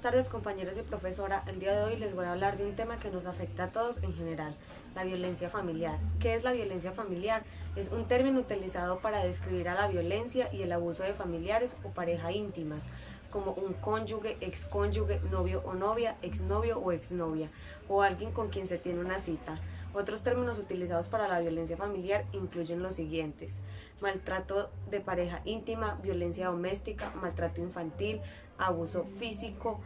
tardes, compañeros y profesora. El día de hoy les voy a hablar de un tema que nos afecta a todos en general, la violencia familiar. ¿Qué es la violencia familiar? Es un término utilizado para describir a la violencia y el abuso de familiares o pareja íntimas, como un cónyuge, excónyuge, novio o novia, exnovio o exnovia, o alguien con quien se tiene una cita. Otros términos utilizados para la violencia familiar incluyen los siguientes: maltrato de pareja íntima, violencia doméstica, maltrato infantil, abuso físico,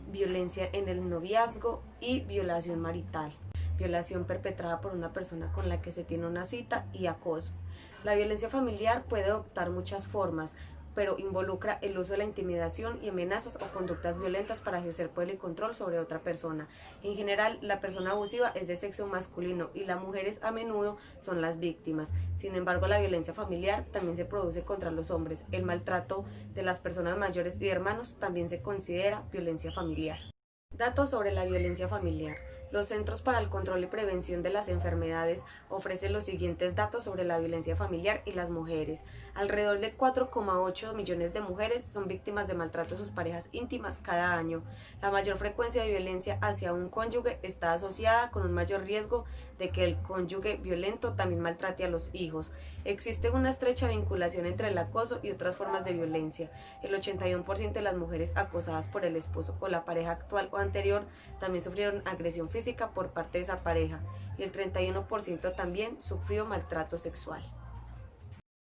violencia en el noviazgo y violación marital, violación perpetrada por una persona con la que se tiene una cita y acoso. La violencia familiar puede adoptar muchas formas, pero involucra el uso de la intimidación y amenazas o conductas violentas para ejercer poder y control sobre otra persona. En general, la persona abusiva es de sexo masculino y las mujeres a menudo son las víctimas. Sin embargo, la violencia familiar también se produce contra los hombres. El maltrato de las personas mayores y hermanos también se considera violencia familiar. Datos sobre la violencia familiar. Los Centros para el Control y Prevención de las Enfermedades ofrecen los siguientes datos sobre la violencia familiar y las mujeres. Alrededor de 4,8 millones de mujeres son víctimas de maltrato de sus parejas íntimas cada año. La mayor frecuencia de violencia hacia un cónyuge está asociada con un mayor riesgo de que el cónyuge violento también maltrate a los hijos. Existe una estrecha vinculación entre el acoso y otras formas de violencia. El 81% de las mujeres acosadas por el esposo o la pareja actual o anterior también sufrieron agresión física por parte de esa pareja, y el 31% también sufrió maltrato sexual.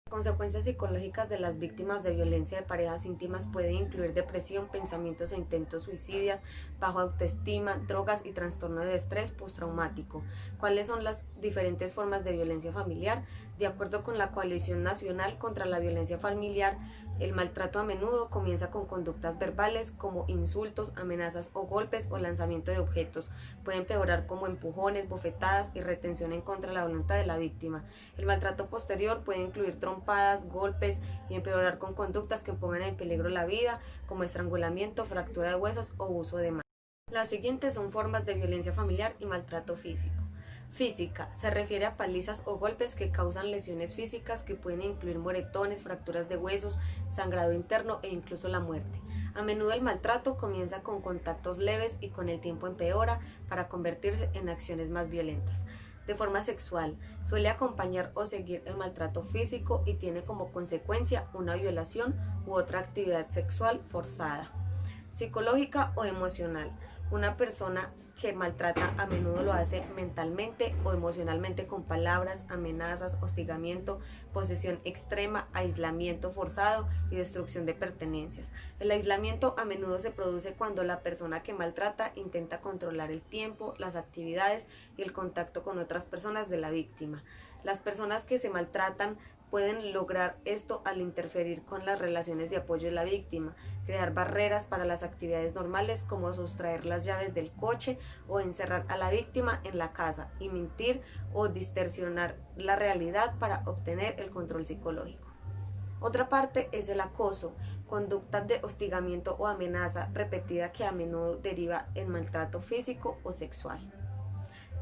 Consecuencias psicológicas de las víctimas de violencia de parejas íntimas pueden incluir depresión, pensamientos e intentos suicidas, baja autoestima, drogas y trastorno de estrés postraumático. ¿Cuáles son las diferentes formas de violencia familiar? De acuerdo con la Coalición Nacional contra la Violencia Familiar, el maltrato a menudo comienza con conductas verbales como insultos, amenazas o golpes o lanzamiento de objetos. Puede empeorar como empujones, bofetadas y retención en contra de la voluntad de la víctima. El maltrato posterior puede incluir trompadas, golpes y empeorar con conductas que pongan en peligro la vida, como estrangulamiento, fractura de huesos o uso de manos. Las siguientes son formas de violencia familiar y maltrato físico. Física: se refiere a palizas o golpes que causan lesiones físicas que pueden incluir moretones, fracturas de huesos, sangrado interno e incluso la muerte. A menudo el maltrato comienza con contactos leves y con el tiempo empeora para convertirse en acciones más violentas. De forma sexual, suele acompañar o seguir el maltrato físico y tiene como consecuencia una violación u otra actividad sexual forzada. Psicológica o emocional: una persona que maltrata a menudo lo hace mentalmente o emocionalmente con palabras, amenazas, hostigamiento, posesión extrema, aislamiento forzado y destrucción de pertenencias. El aislamiento a menudo se produce cuando la persona que maltrata intenta controlar el tiempo, las actividades y el contacto con otras personas de la víctima. Las personas que se maltratan pueden lograr esto al interferir con las relaciones de apoyo de la víctima, crear barreras para las actividades normales como sustraer las llaves del coche o encerrar a la víctima en la casa, y mentir o distorsionar la realidad para obtener el control psicológico. Otra parte es el acoso, conducta de hostigamiento o amenaza repetida que a menudo deriva en maltrato físico o sexual.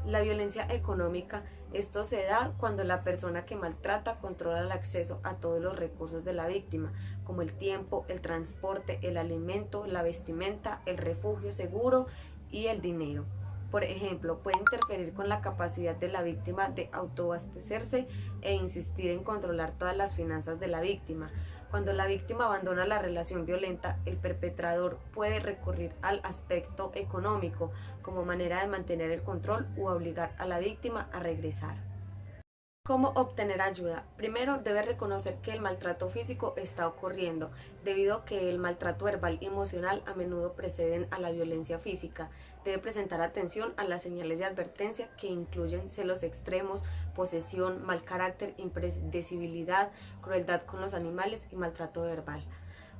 La violencia económica: esto se da cuando la persona que maltrata controla el acceso a todos los recursos de la víctima, como el tiempo, el transporte, el alimento, la vestimenta, el refugio seguro y el dinero. Por ejemplo, puede interferir con la capacidad de la víctima de autoabastecerse e insistir en controlar todas las finanzas de la víctima. Cuando la víctima abandona la relación violenta, el perpetrador puede recurrir al aspecto económico como manera de mantener el control u obligar a la víctima a regresar. ¿Cómo obtener ayuda? Primero, debe reconocer que el maltrato físico está ocurriendo, debido a que el maltrato verbal y emocional a menudo preceden a la violencia física. Debe prestar atención a las señales de advertencia, que incluyen celos extremos, posesión, mal carácter, impredecibilidad, crueldad con los animales y maltrato verbal.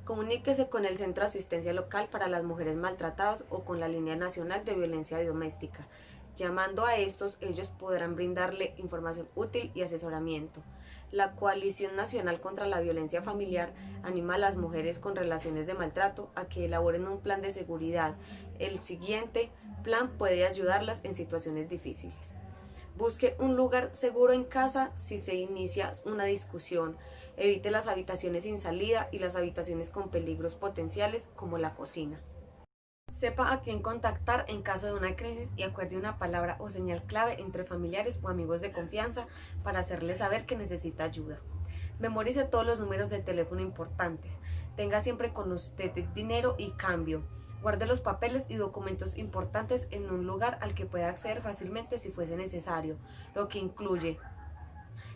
Comuníquese con el Centro de Asistencia Local para las Mujeres Maltratadas o con la Línea Nacional de Violencia Doméstica. Llamando a estos, ellos podrán brindarle información útil y asesoramiento. La Coalición Nacional contra la Violencia Familiar anima a las mujeres con relaciones de maltrato a que elaboren un plan de seguridad. El siguiente plan puede ayudarlas en situaciones difíciles. Busque un lugar seguro en casa si se inicia una discusión. Evite las habitaciones sin salida y las habitaciones con peligros potenciales como la cocina. Sepa a quién contactar en caso de una crisis y acuerde una palabra o señal clave entre familiares o amigos de confianza para hacerle saber que necesita ayuda. Memorice todos los números de teléfono importantes. Tenga siempre con usted dinero y cambio. Guarde los papeles y documentos importantes en un lugar al que pueda acceder fácilmente si fuese necesario, lo que incluye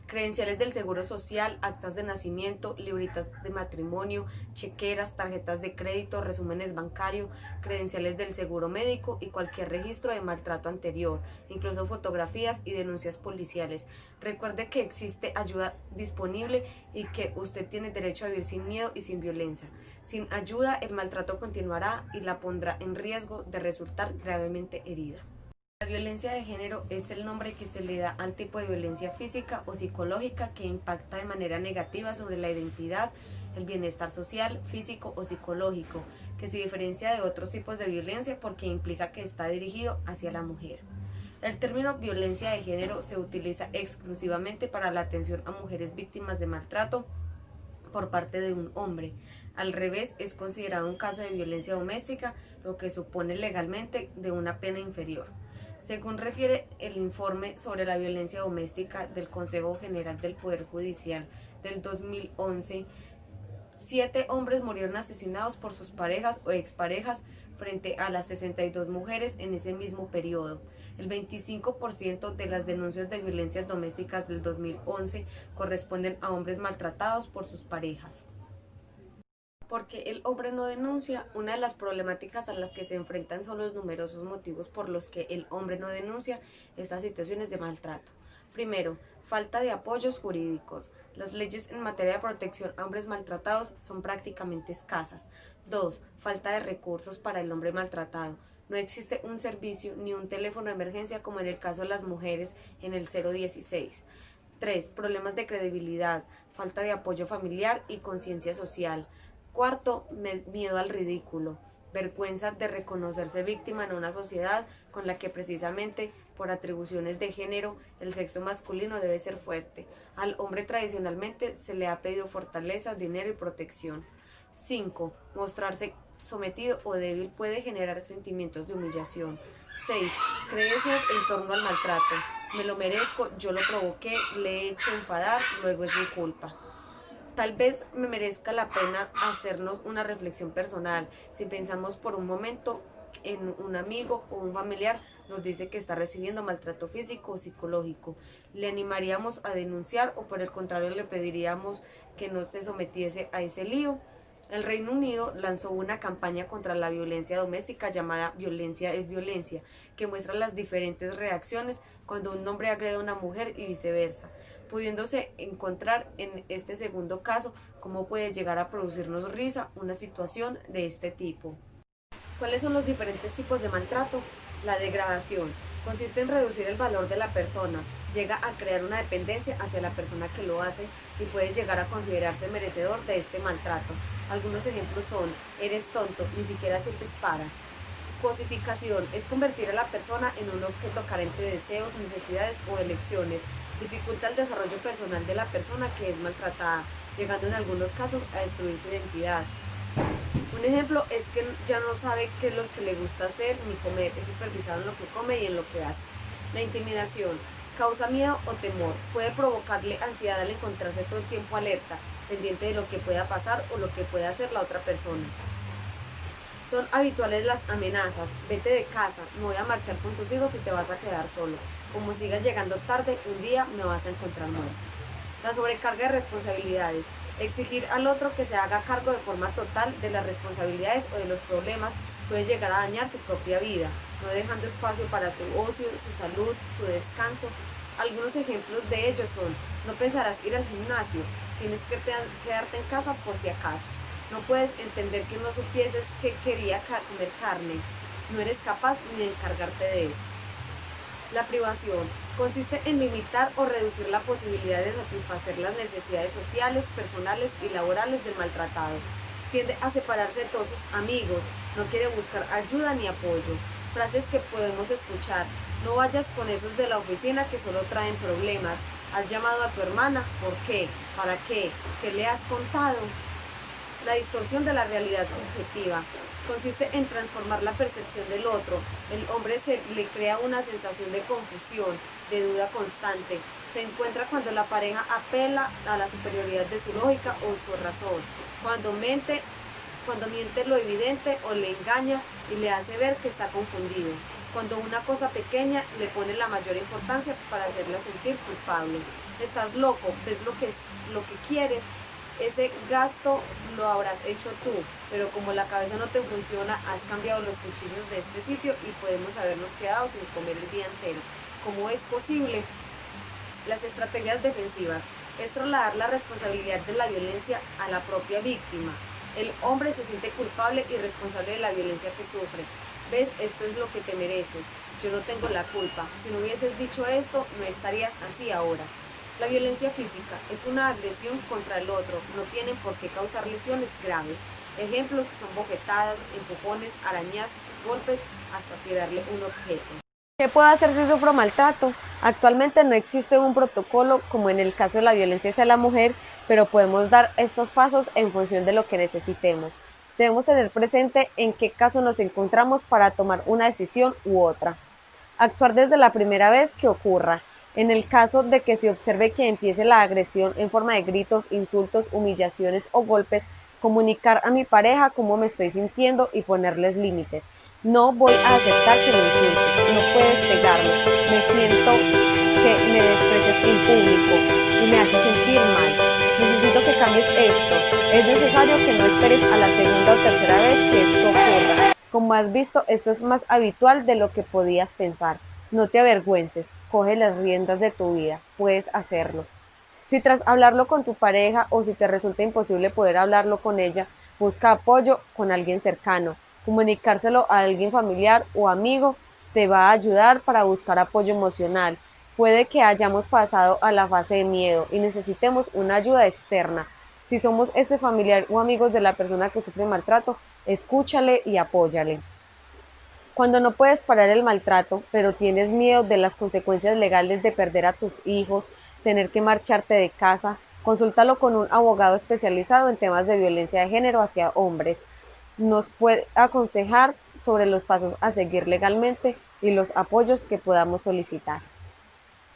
credenciales del Seguro Social, actas de nacimiento, libritas de matrimonio, chequeras, tarjetas de crédito, resúmenes bancarios, credenciales del seguro médico y cualquier registro de maltrato anterior, incluso fotografías y denuncias policiales. Recuerde que existe ayuda disponible y que usted tiene derecho a vivir sin miedo y sin violencia. Sin ayuda, el maltrato continuará y la pondrá en riesgo de resultar gravemente herida. La violencia de género es el nombre que se le da al tipo de violencia física o psicológica que impacta de manera negativa sobre la identidad, el bienestar social, físico o psicológico, que se diferencia de otros tipos de violencia porque implica que está dirigido hacia la mujer. El término violencia de género se utiliza exclusivamente para la atención a mujeres víctimas de maltrato por parte de un hombre. Al revés, es considerado un caso de violencia doméstica, lo que supone legalmente de una pena inferior. Según refiere el informe sobre la violencia doméstica del Consejo General del Poder Judicial del 2011, 7 hombres murieron asesinados por sus parejas o exparejas frente a las 62 mujeres en ese mismo periodo. El 25% de las denuncias de violencias domésticas del 2011 corresponden a hombres maltratados por sus parejas. Porque el hombre no denuncia, una de las problemáticas a las que se enfrentan son los numerosos motivos por los que el hombre no denuncia estas situaciones de maltrato. Primero, falta de apoyos jurídicos. Las leyes en materia de protección a hombres maltratados son prácticamente escasas. 2. Falta de recursos para el hombre maltratado. No existe un servicio ni un teléfono de emergencia como en el caso de las mujeres en el 016. 3. Problemas de credibilidad, falta de apoyo familiar y conciencia social. 4. Miedo al ridículo, vergüenza de reconocerse víctima en una sociedad con la que precisamente por atribuciones de género el sexo masculino debe ser fuerte. Al hombre tradicionalmente se le ha pedido fortaleza, dinero y protección. 5. Mostrarse sometido o débil puede generar sentimientos de humillación. 6. Creencias en torno al maltrato. Me lo merezco, yo lo provoqué, le he hecho enfadar, luego es mi culpa. Tal vez me merezca la pena hacernos una reflexión personal. Si pensamos por un momento en un amigo o un familiar nos dice que está recibiendo maltrato físico o psicológico, ¿le animaríamos a denunciar o por el contrario le pediríamos que no se sometiese a ese lío? El Reino Unido lanzó una campaña contra la violencia doméstica llamada Violencia es Violencia, que muestra las diferentes reacciones cuando un hombre agrede a una mujer y viceversa, pudiéndose encontrar en este segundo caso cómo puede llegar a producirnos risa una situación de este tipo. ¿Cuáles son los diferentes tipos de maltrato? La degradación consiste en reducir el valor de la persona, llega a crear una dependencia hacia la persona que lo hace y puede llegar a considerarse merecedor de este maltrato. Algunos ejemplos son: eres tonto, ni siquiera sirves para. Cosificación es convertir a la persona en un objeto carente de deseos, necesidades o elecciones. Dificulta el desarrollo personal de la persona que es maltratada, llegando en algunos casos a destruir su identidad. Un ejemplo es que ya no sabe qué es lo que le gusta hacer ni comer, es supervisado en lo que come y en lo que hace. La intimidación causa miedo o temor, puede provocarle ansiedad al encontrarse todo el tiempo alerta, pendiente de lo que pueda pasar o lo que pueda hacer la otra persona. Son habituales las amenazas: vete de casa, no voy a marchar con tus hijos y te vas a quedar solo. Como sigas llegando tarde, un día me vas a encontrar muerto. La sobrecarga de responsabilidades. Exigir al otro que se haga cargo de forma total de las responsabilidades o de los problemas puede llegar a dañar su propia vida, no dejando espacio para su ocio, su salud, su descanso. Algunos ejemplos de ellos son: no pensarás ir al gimnasio, tienes que quedarte en casa por si acaso. No puedes entender que no supieses que quería comer carne, no eres capaz ni de encargarte de eso. La privación consiste en limitar o reducir la posibilidad de satisfacer las necesidades sociales, personales y laborales del maltratado. Tiende a separarse de todos sus amigos, no quiere buscar ayuda ni apoyo. Frases que podemos escuchar: no vayas con esos de la oficina que solo traen problemas. ¿Has llamado a tu hermana? ¿Por qué? ¿Para qué? ¿Qué le has contado? La distorsión de la realidad subjetiva consiste en transformar la percepción del otro. El hombre le crea una sensación de confusión, de duda constante. Se encuentra cuando la pareja apela a la superioridad de su lógica o su razón, cuando miente lo evidente o le engaña y le hace ver que está confundido, cuando una cosa pequeña le pone la mayor importancia para hacerla sentir culpable. Estás loco, ves lo que quieres, ese gasto lo habrás hecho tú, pero como la cabeza no te funciona, has cambiado los cuchillos de este sitio y podemos habernos quedado sin comer el día entero. ¿Cómo es posible? Las estrategias defensivas es trasladar la responsabilidad de la violencia a la propia víctima. El hombre se siente culpable y responsable de la violencia que sufre. ¿Ves? Esto es lo que te mereces. Yo no tengo la culpa. Si no hubieses dicho esto, no estarías así ahora. La violencia física es una agresión contra el otro. No tienen por qué causar lesiones graves. Ejemplos son bofetadas, empujones, arañazos, golpes, hasta tirarle un objeto. ¿Qué puedo hacer si sufro maltrato? Actualmente no existe un protocolo como en el caso de la violencia hacia la mujer, pero podemos dar estos pasos en función de lo que necesitemos. Debemos tener presente en qué caso nos encontramos para tomar una decisión u otra. Actuar desde la primera vez que ocurra. En el caso de que se observe que empiece la agresión en forma de gritos, insultos, humillaciones o golpes, comunicar a mi pareja cómo me estoy sintiendo y ponerles límites. No voy a aceptar que me insultes, no puedes pegarme, me siento que me desprecies en público y me hace sentir mal. Necesito que cambies esto. Es necesario que no esperes a la segunda o tercera vez que esto ocurra. Como has visto, esto es más habitual de lo que podías pensar. No te avergüences, coge las riendas de tu vida, puedes hacerlo. Si tras hablarlo con tu pareja o si te resulta imposible poder hablarlo con ella, busca apoyo con alguien cercano. Comunicárselo a alguien familiar o amigo te va a ayudar para buscar apoyo emocional. Puede que hayamos pasado a la fase de miedo y necesitemos una ayuda externa. Si somos ese familiar o amigos de la persona que sufre maltrato, escúchale y apóyale. Cuando no puedes parar el maltrato, pero tienes miedo de las consecuencias legales de perder a tus hijos, tener que marcharte de casa, consúltalo con un abogado especializado en temas de violencia de género hacia hombres. Nos puede aconsejar sobre los pasos a seguir legalmente y los apoyos que podamos solicitar.